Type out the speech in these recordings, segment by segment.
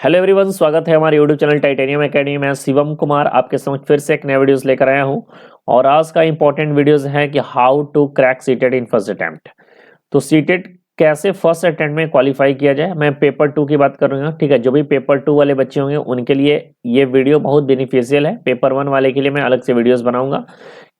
Hello everyone, स्वागत है हमारे यूट्यूब चैनल टाइटेनियम एकेडमी में। शिवम कुमार आपके समक्ष फिर से एक नया वीडियोस लेकर आया हूं और आज का इंपॉर्टेंट वीडियोस है कि how to crack CTET in first attempt. तो सीटेट कैसे फर्स्ट अटेम्प्ट में क्वालिफाई किया जाए, मैं पेपर 2 की बात करूंगा। ठीक है, जो भी पेपर 2 वाले बच्चे होंगे उनके लिए ये वीडियो बहुत बेनिफिशियल है। पेपर 1 वाले के लिए मैं अलग से वीडियोस बनाऊंगा।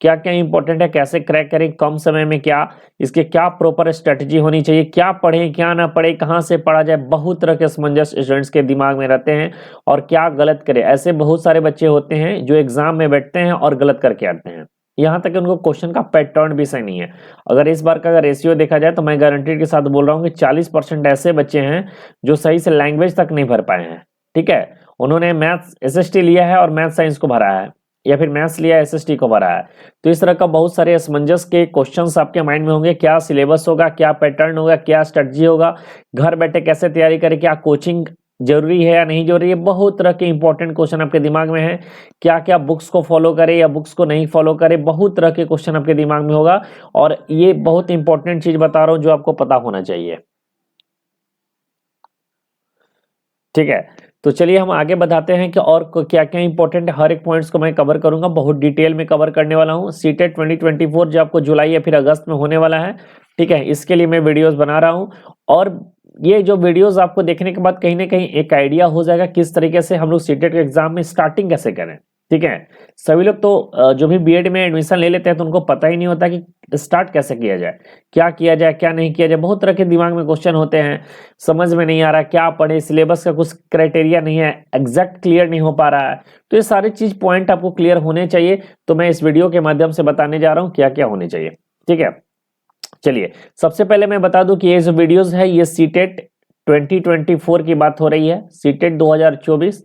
क्या क्या इंपॉर्टेंट है, कैसे क्रैक करें कम समय में, क्या इसके क्या प्रॉपर स्ट्रेटजी होनी चाहिए, क्या पढ़ें क्या ना पढ़ें, कहाँ से पढ़ा जाए, बहुत तरह के असमंजस स्टूडेंट्स के दिमाग में रहते हैं। और क्या गलत करें, ऐसे बहुत सारे बच्चे होते हैं जो एग्जाम में बैठते हैं और गलत करके आते हैं। यहाँ तक कि उनको क्वेश्चन का पैटर्न भी सही नहीं है। अगर इस बार का अगर रेशियो देखा जाए तो मैं गारंटी के साथ बोल रहा हूँ कि 40% ऐसे बच्चे हैं जो सही से लैंग्वेज तक नहीं भर पाए हैं। ठीक है, उन्होंने मैथ्स एसएसटी लिया है और मैथ साइंस को भरा है, या फिर मैथ्स लिया एसएसटी को भरा है। तो इस तरह का बहुत सारे असमंजस के क्वेश्चंस आपके माइंड में होंगे। क्या सिलेबस होगा, क्या पैटर्न होगा, क्या स्ट्रेटजी होगा, घर बैठे कैसे तैयारी करें, क्या कोचिंग जरूरी है या नहीं जरूरी है, बहुत तरह के इंपॉर्टेंट क्वेश्चन आपके दिमाग में है। क्या क्या बुक्स को फॉलो करें या बुक्स को नहीं फॉलो करें, बहुत तरह के क्वेश्चन आपके दिमाग में होगा। और ये बहुत इंपॉर्टेंट चीज बता रहा हूं जो आपको पता होना चाहिए। ठीक है, तो चलिए हम आगे बताते हैं कि और क्या क्या इंपॉर्टेंट है। हर एक पॉइंट्स को मैं कवर करूंगा, बहुत डिटेल में कवर करने वाला हूं। सीटेट 2024 जो आपको जुलाई या फिर अगस्त में होने वाला है, ठीक है, इसके लिए मैं वीडियोस बना रहा हूं। और ये जो वीडियोस आपको देखने के बाद कहीं ना कहीं एक आइडिया हो जाएगा किस तरीके से हम लोग सीटेट के एग्जाम में स्टार्टिंग कैसे करें। ठीक है, सभी लोग तो जो भी बीएड में एडमिशन ले लेते हैं तो उनको पता ही नहीं होता कि स्टार्ट कैसे किया जाए, क्या किया जाए क्या नहीं किया जाए। बहुत तरह के दिमाग में क्वेश्चन होते हैं, समझ में नहीं आ रहा क्या पढ़े, सिलेबस का कुछ क्राइटेरिया नहीं है, एग्जैक्ट क्लियर नहीं हो पा रहा है। तो ये सारी चीज पॉइंट आपको क्लियर होने चाहिए, तो मैं इस वीडियो के माध्यम से बताने जा रहा हूँ क्या क्या होने चाहिए। ठीक है, चलिए सबसे पहले मैं बता दूं कि ये जो वीडियोस है ये सीटेट 2024 की बात हो रही है, सीटेट 2024।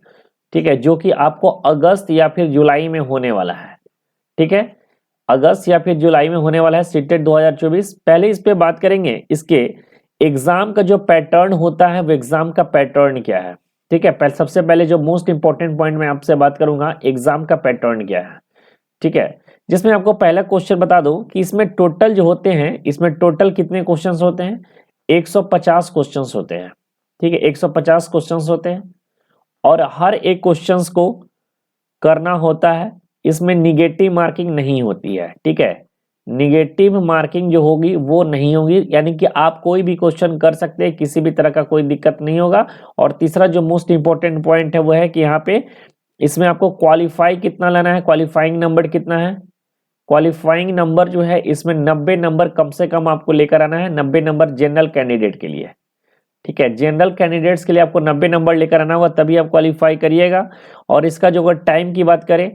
ठीक है, जो कि आपको अगस्त या फिर जुलाई में होने वाला है। ठीक है, अगस्त या फिर जुलाई में होने वाला है सीटेट 2024। पहले इस पे बात करेंगे, इसके एग्जाम का जो पैटर्न होता है वो एग्जाम का पैटर्न क्या है। ठीक है, सबसे पहले जो मोस्ट इंपॉर्टेंट पॉइंट मैं आपसे बात करूंगा, एग्जाम का पैटर्न क्या है। ठीक है, जिसमें आपको पहला क्वेश्चन बता दूं कि इसमें टोटल जो होते हैं, इसमें टोटल कितने क्वेश्चंस होते हैं, 150 क्वेश्चंस होते हैं। ठीक है, 150 क्वेश्चंस होते हैं और हर एक क्वेश्चंस को करना होता है। इसमें निगेटिव मार्किंग नहीं होती है। ठीक है, निगेटिव मार्किंग जो होगी वो नहीं होगी, यानी कि आप कोई भी क्वेश्चन कर सकते हैं, किसी भी तरह का कोई दिक्कत नहीं होगा। और तीसरा जो मोस्ट इंपॉर्टेंट पॉइंट है वो है कि यहाँ पे इसमें आपको क्वालिफाई कितना लाना है, क्वालिफाइंग नंबर कितना है। क्वालिफाइंग नंबर जो है इसमें 90 नंबर कम से कम आपको लेकर आना है, 90 नंबर जनरल कैंडिडेट के लिए। ठीक है, जनरल कैंडिडेट्स के लिए आपको 90 नंबर लेकर आना होगा, तभी आप क्वालिफाई करिएगा। और इसका जो अगर टाइम की बात करें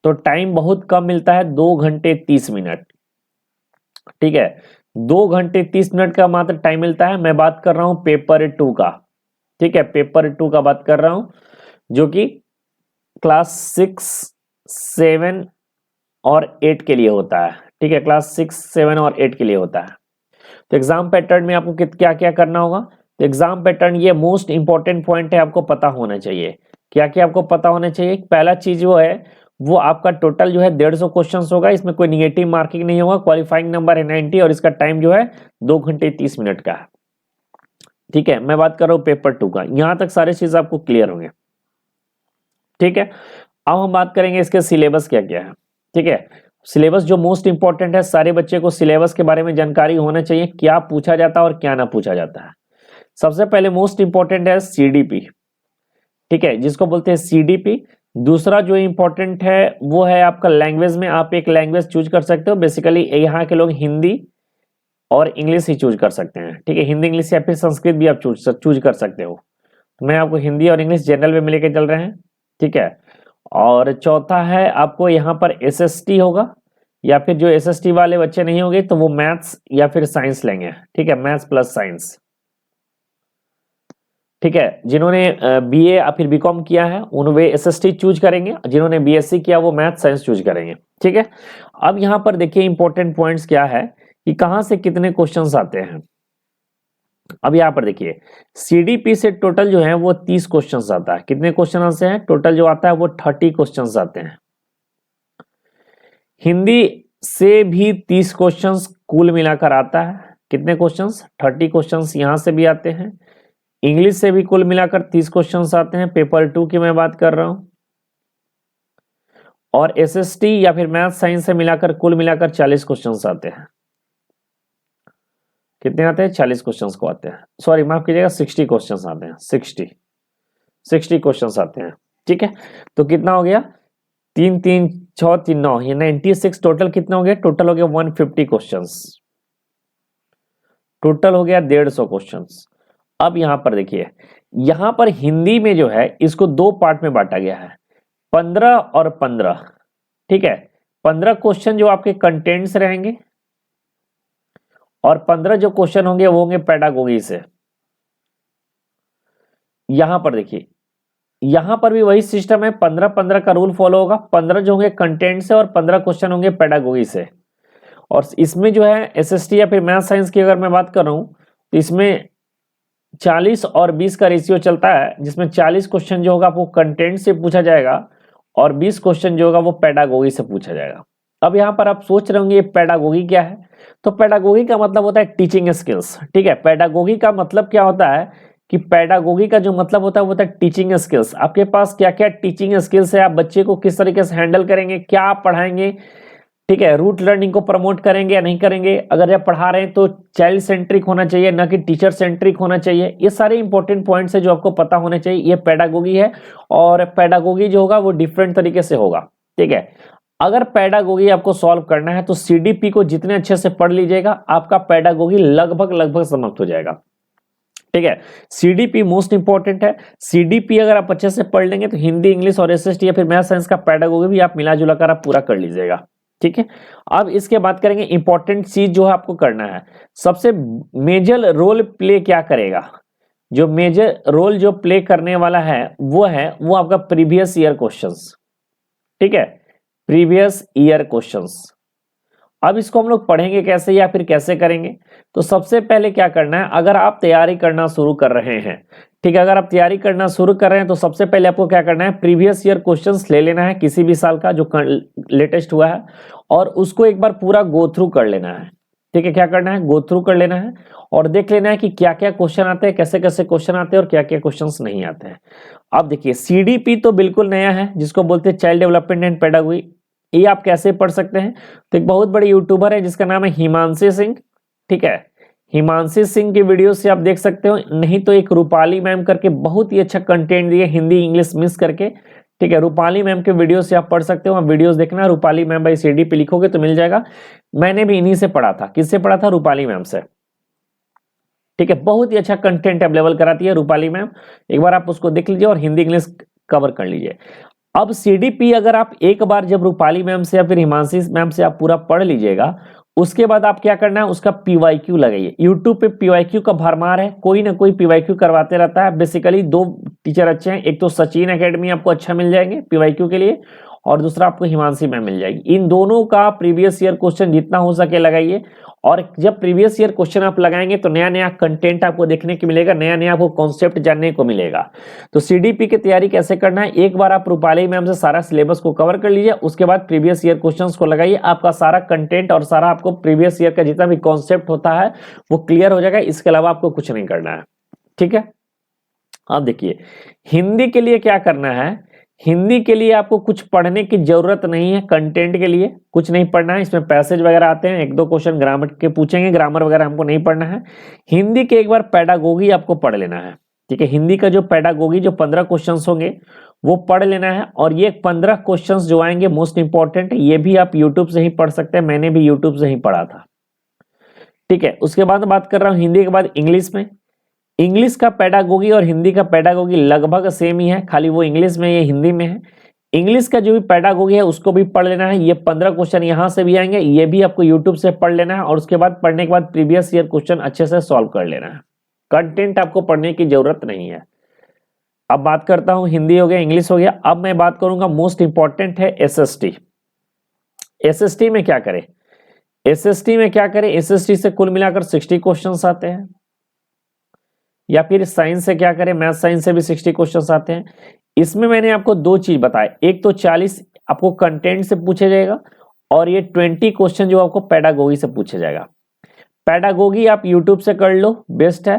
तो टाइम बहुत कम मिलता है, 2 घंटे 30 मिनट। ठीक है, 2 घंटे 30 मिनट का मात्र टाइम मिलता है। मैं बात कर रहा हूं पेपर 2 का। ठीक है, पेपर 2 का बात कर रहा हूं, जो कि क्लास 6, 7 और 8 के लिए होता है। ठीक है, क्लास 6, 7 और 8 के लिए होता है। तो एग्जाम पैटर्न में आपको क्या क्या करना होगा, तो एग्जाम पैटर्न ये मोस्ट इंपॉर्टेंट पॉइंट है, आपको पता होना चाहिए। क्या क्या आपको पता होना चाहिए, पहला चीज वो है, वो आपका टोटल जो है 150 क्वेश्चन होगा। इसमें कोई निगेटिव मार्किंग नहीं होगा, क्वालिफाइंग नंबर है 90 और इसका टाइम जो है 2 घंटे 30 मिनट का है। ठीक है, मैं बात कर रहा हूं पेपर 2 का, यहां तक सारी चीज आपको क्लियर होंगे। ठीक है, अब हम बात करेंगे इसके सिलेबस क्या क्या है। ठीक है, सिलेबस जो मोस्ट इंपॉर्टेंट है, सारे बच्चे को सिलेबस के बारे में जानकारी होना चाहिए, क्या पूछा जाता है और क्या ना पूछा जाता है। सबसे पहले मोस्ट इंपॉर्टेंट है सीडीपी। ठीक है, जिसको बोलते हैं सीडीपी। दूसरा जो इंपॉर्टेंट है वो है आपका लैंग्वेज में, आप एक लैंग्वेज चूज कर सकते हो। बेसिकली यहाँ के लोग हिंदी और इंग्लिश ही चूज कर सकते हैं। ठीक है, हिंदी इंग्लिश या फिर संस्कृत भी आप चूज कर सकते हो। तो मैं आपको हिंदी और इंग्लिश जनरल में लेके चल रहे हैं। ठीक है, और चौथा है आपको यहाँ पर एसएसटी होगा, या फिर जो एसएसटी वाले बच्चे नहीं होंगे तो वो मैथ्स या फिर साइंस लेंगे। ठीक है, मैथ्स प्लस साइंस। ठीक है, जिन्होंने बीए या फिर बीकॉम किया है उन वे एसएसटी चूज करेंगे, जिन्होंने बीएससी किया वो मैथ साइंस चूज करेंगे। ठीक है, अब यहाँ पर देखिए इंपॉर्टेंट पॉइंट्स क्या है कि कहां से कितने क्वेश्चंस आते हैं। अब यहाँ पर देखिए सीडीपी से टोटल जो है वो 30 क्वेश्चंस आता है। कितने क्वेश्चन आते हैं, टोटल जो आता है वो 30 क्वेश्चंस आते हैं। हिंदी से भी 30 क्वेश्चंस कुल मिलाकर आता है। कितने क्वेश्चंस, 30 क्वेश्चंस यहां से भी आते हैं। इंग्लिश से भी कुल मिलाकर 30 क्वेश्चंस आते हैं, पेपर 2 की मैं बात कर रहा हूं। और एसएसटी या फिर मैथ साइंस से मिलाकर कुल मिलाकर 40 क्वेश्चंस आते हैं। कितने आते हैं? 40 क्वेश्चंस को आते हैं, सॉरी माफ कीजिएगा 60 क्वेश्चंस आते हैं, 60 क्वेश्चंस आते हैं। ठीक है, तो कितना हो गया? 3 3 6 3 9, ये 96 टोटल कितना हो गया? टोटल हो गया 150 क्वेश्चंस, टोटल हो गया 150 क्वेश्चंस। अब यहां पर देखिए, यहां पर हिंदी में जो है इसको दो पार्ट में बांटा गया है, 15 और 15। ठीक है, 15 क्वेश्चन जो आपके कंटेंट्स रहेंगे और 15 जो क्वेश्चन होंगे वो होंगे पेडागोगी से। यहां पर देखिए, यहां पर भी वही सिस्टम है, 15-15 का रूल फॉलो होगा। 15 जो होंगे कंटेंट से और 15 क्वेश्चन होंगे पेडागोगी से। और इसमें जो है एसएसटी या फिर मैथ साइंस की अगर मैं बात कर रहा हूं तो इसमें 40 और 20 का रेशियो चलता है, जिसमें 40 क्वेश्चन जो होगा वो कंटेंट से पूछा जाएगा और 20 क्वेश्चन जो होगा वो पेडागोगी से पूछा जाएगा। अब यहाँ पर आप सोच रहे होंगे ये पेडागोगी क्या है? तो पेडागोगी का मतलब होता है टीचिंग स्किल्स। ठीक है, पेडागोगी का मतलब क्या होता है कि पेडागोगी का जो मतलब होता है वो होता है टीचिंग स्किल्स। आपके पास क्या क्या टीचिंग स्किल्स है, आप बच्चे को किस तरीके से हैंडल करेंगे, क्या आप पढ़ाएंगे। ठीक है, रूट लर्निंग को प्रमोट करेंगे या नहीं करेंगे, अगर आप पढ़ा रहे हैं तो चाइल्ड सेंट्रिक होना चाहिए ना कि टीचर सेंट्रिक होना चाहिए। ये सारे इंपॉर्टेंट पॉइंट्स है जो आपको पता होने चाहिए। ये पेडागोगी है और पेडागोगी जो होगा वो डिफरेंट तरीके से होगा। ठीक है, अगर पेडागोगी आपको सॉल्व करना है तो सीडीपी को जितने अच्छे से पढ़ लीजिएगा आपका पेडागोगी लगभग समाप्त हो जाएगा। ठीक है, सीडीपी मोस्ट इंपॉर्टेंट है। सीडीपी अगर आप अच्छे से पढ़ लेंगे तो हिंदी, इंग्लिश और एसएसटी या फिर मैथ साइंस का पेडागोगी भी आप मिला जुला कर आप पूरा कर लीजिएगा। ठीक है, अब इसके बात करेंगे इंपॉर्टेंट चीज जो है आपको करना है, सबसे मेजर रोल प्ले क्या करेगा। जो मेजर रोल जो प्ले करने वाला है वो आपका प्रीवियस ईयर क्वेश्चंस। ठीक है, प्रीवियस ईयर क्वेश्चंस। अब इसको हम लोग पढ़ेंगे कैसे या फिर कैसे करेंगे? तो सबसे पहले क्या करना है, अगर आप तैयारी करना शुरू कर रहे हैं, ठीक है, अगर आप तैयारी करना शुरू कर रहे हैं तो सबसे पहले आपको क्या करना है, प्रीवियस ईयर क्वेश्चंस ले लेना है किसी भी साल का जो लेटेस्ट हुआ है और उसको एक बार पूरा गो थ्रू कर लेना है। ठीक है, क्या करना है, गो थ्रू कर लेना है और देख लेना है कि क्या क्या क्वेश्चन आते हैं, कैसे कैसे क्वेश्चन आते हैं और क्या क्या क्वेश्चन नहीं आते हैं। अब देखिए, सीडीपी तो बिल्कुल नया है जिसको बोलते हैं चाइल्ड डेवलपमेंट एंड पेडागोगी। ये आप कैसे पढ़ सकते हैं? तो एक बहुत बड़े यूट्यूबर है जिसका नाम है हिमांशी सिंह। ठीक है, हिमांशी सिंह की वीडियो से आप देख सकते हो, नहीं तो एक रूपाली मैम करके बहुत ही अच्छा कंटेंट दिए हिंदी इंग्लिश मिक्स करके। ठीक है, रूपाली मैम के वीडियो से आप पढ़ सकते हो, वीडियोस देखना, रूपाली मैम बाई सीडी पे लिखोगे तो मिल जाएगा। मैंने भी इन्हीं से पढ़ा था। किससे पढ़ा था? रूपाली मैम से। ठीक है, बहुत ही अच्छा कंटेंट अवेलेबल कराती है रूपाली मैम, एक बार आप उसको देख लीजिए और हिंदी इंग्लिश कवर कर लीजिए। अब सीडीपी अगर आप एक बार जब रूपाली मैम से या फिर हिमांशी मैम से आप पूरा पढ़ लीजिएगा, उसके बाद आप क्या करना है, उसका पीवाईक्यू लगाइए। यूट्यूब पे पीवाईक्यू का भरमार है, कोई ना कोई पीवाईक्यू करवाते रहता है। बेसिकली दो टीचर अच्छे हैं, एक तो सचिन एकेडमी आपको अच्छा मिल जाएंगे पीवाईक्यू के लिए और दूसरा आपको हिमांशी मैम मिल जाएगी। इन दोनों का प्रीवियस ईयर क्वेश्चन जितना हो सके लगाइए और जब प्रीवियस ईयर क्वेश्चन आप लगाएंगे तो नया नया कंटेंट आपको देखने को मिलेगा, नया नया आपको कॉन्सेप्ट जानने को मिलेगा। तो सीडीपी की तैयारी कैसे करना है, एक बार आप रूपाली मैम से सारा सिलेबस को कवर कर लीजिए, उसके बाद प्रीवियस ईयर क्वेश्चंस को लगाइए, आपका सारा कंटेंट और सारा आपको प्रीवियस ईयर का जितना भी कॉन्सेप्ट होता है वो क्लियर हो जाएगा। इसके अलावा आपको कुछ नहीं करना है। ठीक है, अब देखिए हिंदी के लिए क्या करना है। हिंदी के लिए आपको कुछ पढ़ने की जरूरत नहीं है, कंटेंट के लिए कुछ नहीं पढ़ना है। इसमें पैसेज वगैरह आते हैं, एक दो क्वेश्चन ग्रामर के पूछेंगे, ग्रामर वगैरह हमको नहीं पढ़ना है। हिंदी के एक बार पेडागोगी आपको पढ़ लेना है। ठीक है, हिंदी का जो पेडागोगी जो 15 क्वेश्चंस होंगे वो पढ़ लेना है और ये 15 क्वेश्चंस जो आएंगे मोस्ट इंपॉर्टेंट, ये भी आप यूट्यूब से ही पढ़ सकते हैं, मैंने भी यूट्यूब से ही पढ़ा था। ठीक है, उसके बाद बात कर रहा हूं हिंदी के बाद इंग्लिश में। इंग्लिश का पेडागोगी और हिंदी का पेडागोगी लगभग सेम ही है, खाली वो इंग्लिश में ये हिंदी में है। इंग्लिश का जो भी पेडागोगी है उसको भी पढ़ लेना है। ये 15 क्वेश्चन यहां से भी आएंगे, ये भी आपको यूट्यूब से पढ़ लेना है और उसके बाद पढ़ने के बाद प्रीवियस ईयर क्वेश्चन अच्छे से सॉल्व कर लेना है। कंटेंट आपको पढ़ने की जरूरत नहीं है। अब बात करता हूं, हिंदी हो गया, इंग्लिश हो गया, अब मैं बात करूंगा मोस्ट इंपॉर्टेंट है एसएसटी। एसएसटी में क्या करें? एसएसटी में क्या करें? एसएसटी से कुल मिलाकर 60 क्वेश्चंस आते हैं, या फिर साइंस से क्या करें, मैथ साइंस से भी 60 क्वेश्चंस आते हैं। इसमें मैंने आपको दो चीज बताए, एक तो 40 आपको कंटेंट से पूछा जाएगा और ये 20 क्वेश्चन जो आपको पेडागोगी से पूछा जाएगा। पेडागोगी आप यूट्यूब से कर लो, बेस्ट है।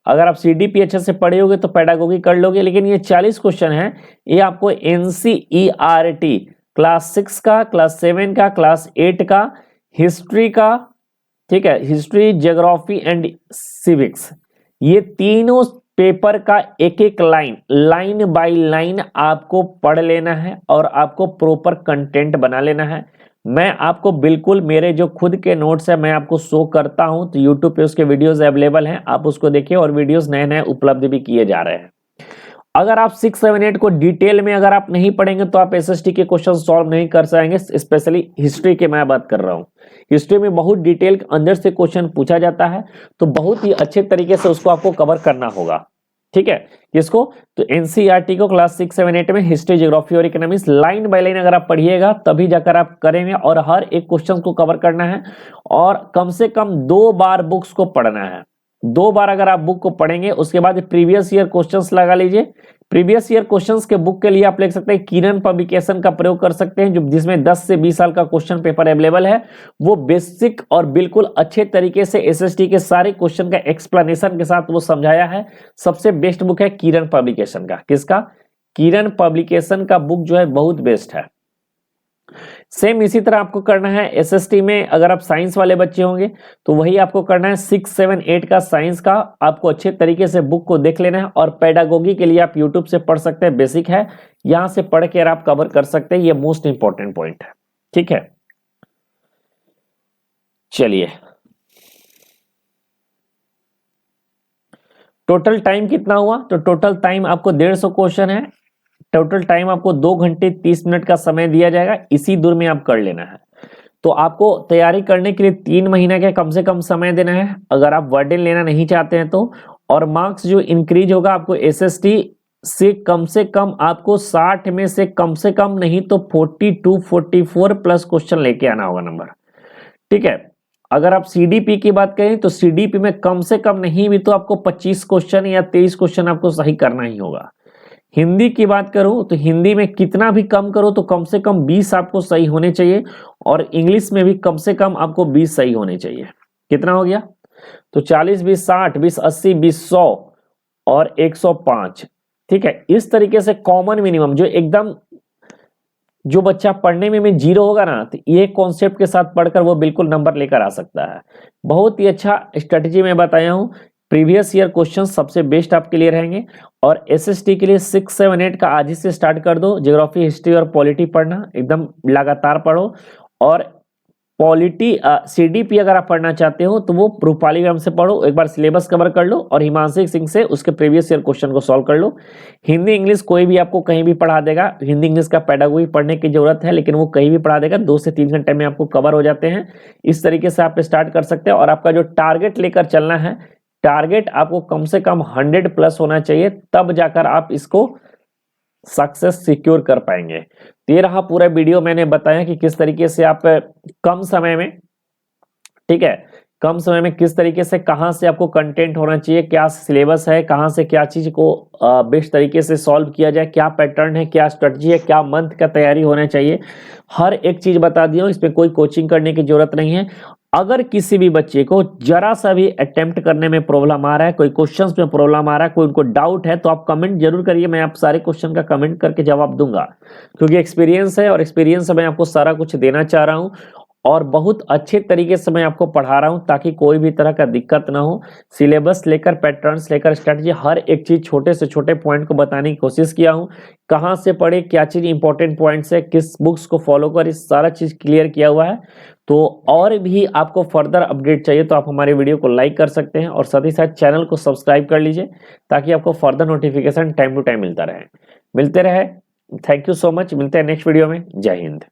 अगर आप सीडीपी अच्छे से पढ़े होगे तो पेडागोगी कर लोगे, लेकिन ये 40 क्वेश्चन है, ये आपको एनसीईआरटी क्लास 6 का, क्लास 7 का, क्लास 8 का, हिस्ट्री का, ठीक है, हिस्ट्री, ज्योग्राफी एंड सिविक्स, ये तीनों पेपर का एक एक लाइन बाय लाइन आपको पढ़ लेना है और आपको प्रॉपर कंटेंट बना लेना है। मैं आपको बिल्कुल मेरे जो खुद के नोट्स है मैं आपको शो करता हूं, तो यूट्यूब पे उसके वीडियोस अवेलेबल हैं, आप उसको देखिए, और वीडियोस नए नए उपलब्ध भी किए जा रहे हैं। अगर आप 6, 7, 8 को डिटेल में अगर आप नहीं पढ़ेंगे तो आप एसएसटी के क्वेश्चन सॉल्व नहीं कर सकेंगे। स्पेशली हिस्ट्री के मैं बात कर रहा हूं, हिस्ट्री में बहुत डिटेल अंदर से क्वेश्चन पूछा जाता है, तो बहुत ही अच्छे तरीके से उसको आपको कवर करना होगा, ठीक है। किसको? तो एनसीईआरटी को क्लास 6, 7, 8 में हिस्ट्री, ज्योग्राफी और इकोनॉमिक्स लाइन बाय लाइन अगर आप पढ़िएगा तभी जाकर आप करेंगे, और हर एक क्वेश्चन को कवर करना है, और कम से कम 2 बार बुक्स को पढ़ना है। 2 बार अगर आप बुक को पढ़ेंगे, उसके बाद प्रीवियस ईयर क्वेश्चंस लगा लीजिए। प्रीवियस ईयर क्वेश्चंस के बुक के लिए आप लिख सकते हैं किरण पब्लिकेशन का प्रयोग कर सकते हैं, जो जिसमें 10 से 20 साल का क्वेश्चन पेपर अवेलेबल है। वो बेसिक और बिल्कुल अच्छे तरीके से एसएसटी के सारे क्वेश्चन का एक्सप्लेनेशन के साथ वो समझाया है। सबसे बेस्ट बुक है किरण पब्लिकेशन का। किसका? किरण पब्लिकेशन का बुक जो है बहुत बेस्ट है। सेम इसी तरह आपको करना है एसएसटी में, अगर आप साइंस वाले बच्चे होंगे तो वही आपको करना है 6, 7, 8 का साइंस का, आपको अच्छे तरीके से बुक को देख लेना है। और पेडागोगी के लिए आप यूट्यूब से पढ़ सकते हैं, बेसिक है, यहां से पढ़ के आप कवर कर सकते हैं, ये मोस्ट इंपॉर्टेंट पॉइंट है, ठीक है। चलिए, टोटल टाइम कितना हुआ? तो टोटल टाइम आपको 150 क्वेश्चन है, टोटल टाइम आपको 2 घंटे 30 मिनट का समय दिया जाएगा, इसी दूर में आप कर लेना है। तो आपको तैयारी करने के लिए 3 महीने का कम से कम समय देना है, अगर आप वर्डन लेना नहीं चाहते हैं तो। और मार्क्स जो इंक्रीज होगा आपको एसएसटी से कम आपको 60 में से कम नहीं तो 42, 44 प्लस क्वेश्चन लेके आना होगा नंबर, ठीक है। अगर आप सीडीपी की बात करें तो सीडीपी में कम से कम नहीं भी तो आपको 25 क्वेश्चन या 23 क्वेश्चन आपको सही करना ही होगा। हिंदी की बात करूं तो हिंदी में कितना भी कम करो तो कम से कम 20 आपको सही होने चाहिए, और इंग्लिश में भी कम से कम आपको 20 सही होने चाहिए। कितना हो गया? तो 40, 20, 60, 20, 80, 20, 100 और 105, ठीक है। इस तरीके से कॉमन मिनिमम जो एकदम जो बच्चा पढ़ने में जीरो होगा ना, तो ये कॉन्सेप्ट के साथ पढ़कर वो बिल्कुल नंबर लेकर आ सकता है। बहुत ही अच्छा स्ट्रेटेजी मैं बताया हूं। प्रीवियस ईयर क्वेश्चन सबसे बेस्ट आपके लिए रहेंगे, और एसएसटी के लिए 6, 7, 8 का आज ही से स्टार्ट कर दो। ज्योग्राफी, हिस्ट्री और पॉलिटी पढ़ना एकदम लगातार पढ़ो, और पॉलिटी सीडीपी अगर आप पढ़ना चाहते हो तो वो रूपाली मैम से पढ़ो, एक बार सिलेबस कवर कर लो, और हिमांशी सिंह से उसके प्रीवियस ईयर क्वेश्चन को सॉल्व कर लो। हिंदी इंग्लिश कोई भी आपको कहीं भी पढ़ा देगा, हिंदी इंग्लिश का पेडागोगी पढ़ने की जरूरत है, लेकिन वो कहीं भी पढ़ा देगा, 2 से 3 घंटे में आपको कवर हो जाते हैं। इस तरीके से आप स्टार्ट कर सकते हैं, और आपका जो टारगेट लेकर चलना है, टारगेट आपको कम से कम 100 प्लस होना चाहिए, तब जाकर आप इसको सक्सेस सिक्योर कर पाएंगे। तो ये रहा पूरा वीडियो, मैंने बताया कि किस तरीके से आप कम समय में, ठीक है, कम समय में किस तरीके से, कहां से आपको कंटेंट होना चाहिए, क्या सिलेबस है, कहां से क्या चीज को बेस्ट तरीके से सॉल्व किया जाए, क्या पैटर्न है, क्या स्ट्रेटजी है, क्या मंथ का तैयारी होना चाहिए, हर एक चीज बता दिया हूं। इसमें कोई कोचिंग करने की जरूरत नहीं है। अगर किसी भी बच्चे को जरा सा भी अटेम्प्ट करने में प्रॉब्लम आ रहा है, कोई क्वेश्चंस में प्रॉब्लम आ रहा है, कोई उनको डाउट है, तो आप कमेंट जरूर करिए, मैं आप सारे क्वेश्चन का कमेंट करके जवाब दूंगा, क्योंकि एक्सपीरियंस है, और एक्सपीरियंस से मैं आपको सारा कुछ देना चाह रहा हूं, और बहुत अच्छे तरीके से मैं आपको पढ़ा रहा हूं, ताकि कोई भी तरह का दिक्कत ना हो। सिलेबस लेकर, पैटर्न्स लेकर, स्ट्रेटजी, हर एक चीज छोटे से छोटे पॉइंट को बताने की कोशिश किया हूं। कहां से पढ़े, क्या चीज इंपॉर्टेंट पॉइंट्स है, किस बुक्स को फॉलो कर, इस सारा चीज क्लियर किया हुआ है। तो और भी आपको फर्दर अपडेट चाहिए तो आप हमारे वीडियो को लाइक कर सकते हैं, और साथ ही साथ चैनल को सब्सक्राइब कर लीजिए, ताकि आपको further notification time to time मिलता रहे। मिलते रहे, थैंक यू सो मच, मिलते हैं नेक्स्ट वीडियो में। जय हिंद।